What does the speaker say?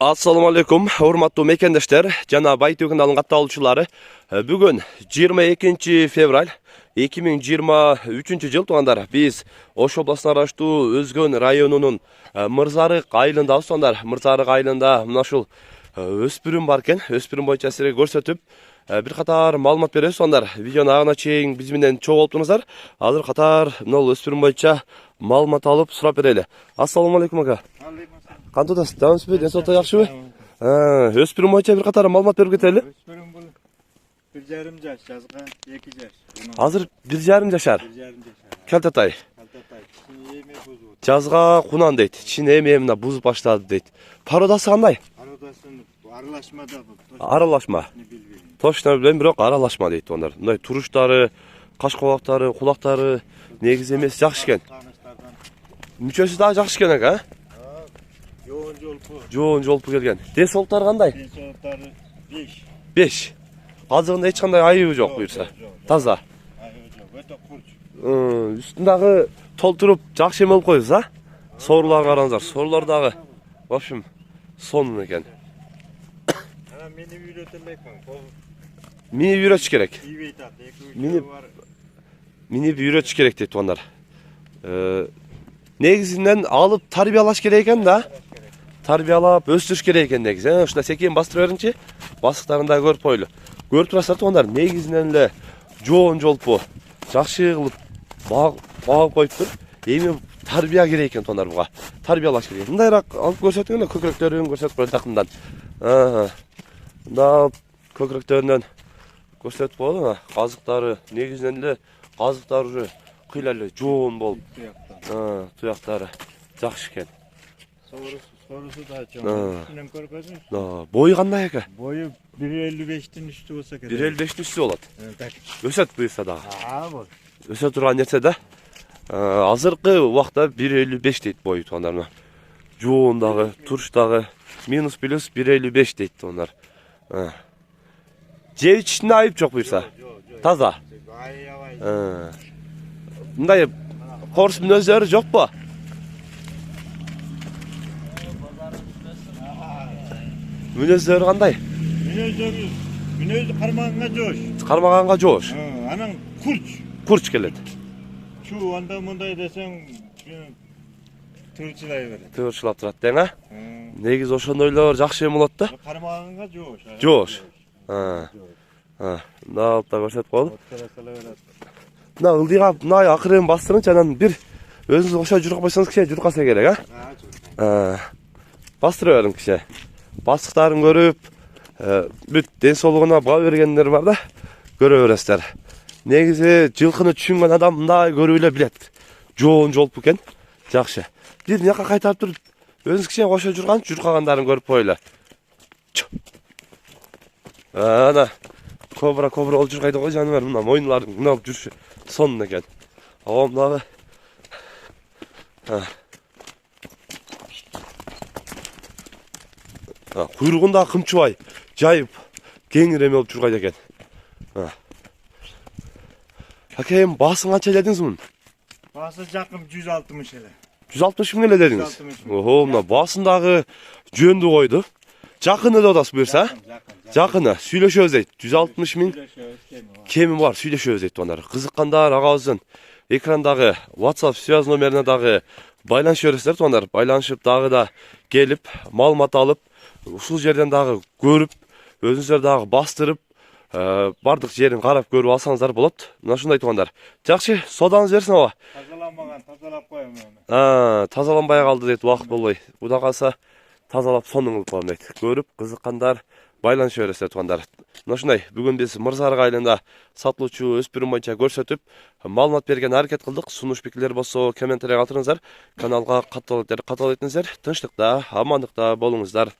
Assalamu alaikum, урматтуу мекендештер жана Байтөк каналынын катталуучулары. Бүгүн 22 февраль 2023 жыл туугандар. Биз Ош областына аралаштуу Өзгөн районунун Мырзарык айылындабыз туугандар. Мырзарык айылында мына ушул өспүрүм бар экен. Өспүрүм боюнча силерге көрсөтүп, бир катар маалымат беребиз туугандар. Видеону агына чейин биз менен чогуу болуп туруңуздар. Азыр катар мына өспүрүм боюнча маалымат алып сурап берели. Ассаламу алейкум ака. Кантип атасыз? Дамсызбы? Ден соолукта жакшыбы? Өспүрүм боюнча бир катар маалымат берип кетели. Өспүрүм бул 1,5 жаш, жазга 2 жаш. Азыр 1,5 жашар. 1,5 жашар. Калтатай. Эме бузу. Жазга кунан дейт. Чин эме мына бузуп баштады дейт. Породасы кандай? Пародасын аралашмада бул. Аралашма. Точно билбейм, бирок аралашма дейт ондар. Мындай туруштары, каш кабактары, кулактары негизи эмес жакшы экен. Мүчөсү дагы жакшы экен ака. Жоон жолпу келген. Ден соолуктары кандай? Ден соолуктары 5. 5. Азыгында эч кандай айыбы жок буюрса. Таза. Айыбы жок, өтө курч. Үстүндагы толтуруп жакшы эме болуп койсуз, а? Сооруларга караңыздар. Соорулар дагы в общем сонун экен. Ана мени үйрөтөлөйкмүн. Мени үйрөтүш керек. Ийбейт ат, 2-3 бар. Мени үйрөтүш керек дейт туугандар. Негизинен алып тарбиялаш керек экен да. Тарбиялап өстүрүш керек экен негизи. Ушунда секен бастырып беринчи. Басыктарында көрүп койлу. Көрүп турасыздар туугандар, негизинен эле жоон жолпу жакшы кылып багып коюптур. Эми тарбия керек экен туугандар буга. Тарбиялаш керек. Мындайраак алып көрсөтүң эле, көкүрөктөрүн көрсөтүп коелу жакындан. Мында көкүрөктөрүнөн көрсөтүп коелу. Казыктары негизинен эле казыктары уже кыйла эле жоон болуп. Туяктары жакшы экен. Сорусу да чоң. Мен көргөзүм. Бою кандай экен? Бою 1,55-тин үстү болсо керек. 1,55 үстү болот. Так. Өсөт буюрса дагы. Бол. Өсө турган нерсе да. Азыркы убакта 1,55 дейт бою туугандар. Жоон дагы, туруш дагы минус плюс 1,55 дейт туугандар. Жеп ичинде айып жок буюрса. Таза. Мындай корс мүнөздөрү жокпу? Мүнөздөрү кандай? Мүнөздү кармаганга жоош. Кармаганга жоош. Анан курч. Курч келет. Чу анда мындай десең тырчылай берет. Тырчылап турат дең, а? Негизи ошондойлор жакшы эме болот да. Кармаганга жоош. Жоош. Мына алып да көрсөтүп коелу. Мына ылдыйга мына акырын бастырыңчы, анан бир өзүңүз ошо журка койсоңуз кичине журкаса керек, а? Бастыра бериң кичине. Басыктарын көрүп, бүт ден соолугуна баа бергендер бар да, көрө бересиздер. Негизи жылкыны түшүнгөн адам мындай көрүп эле билет. Жоон жолпу экен, жакшы. Бир жака кайтарып туруп, өзүңүз кичине кошо журганчы, журкагандарын көрүп коелу. Ана кобра болуп жургайды го жаныбар, мына мойнуларын мына жүрүшү сонун экен. Дагы куйругунда кымчыбай жайып кеңир эме болуп жургайт экен. Акем басын канча дедиңиз мунун? Басы жакын 160 эле. 160 миң эле дедиңиз? Ого, мына басын дагы жөндү койду. Жакын эле атасыз буюрса? Жакыны сүйлөшөбүз дейт. 160 миң кеми бар, сүйлөшөбүз дейт туугандар. Кызыккандар агабыздын экрандагы WhatsApp связь номерине дагы байланыша бересиздер туугандар. Байланышып дагы да келип, маалымат алып, ушул жерден дагы көрүп, өзүңүздөр дагы бастырып, бардык жерин карап көрүп алсаңыздар болот. Мына ушундай туугандар. Жакшы, содаңыз берсин aba. Тазаламаган, тазалап коем эми. Тазаланбай калды дейт, убакыт болбой. Куда калса тазалап сонун кылып коем дейт. Көрүп, кызыккандар байланыша бересиздер туугандар. Мына ушундай, бүгүн биз Мырзарык айылында сатылуучу өспүрүм боюнча көрсөтүп, маалымат берген аракет кылдык. Сунуш пикирлер болсо комментарий калтырыңыздар. Каналга каттал этиңиздер. Тынчтыкта, амандыкта болуңуздар.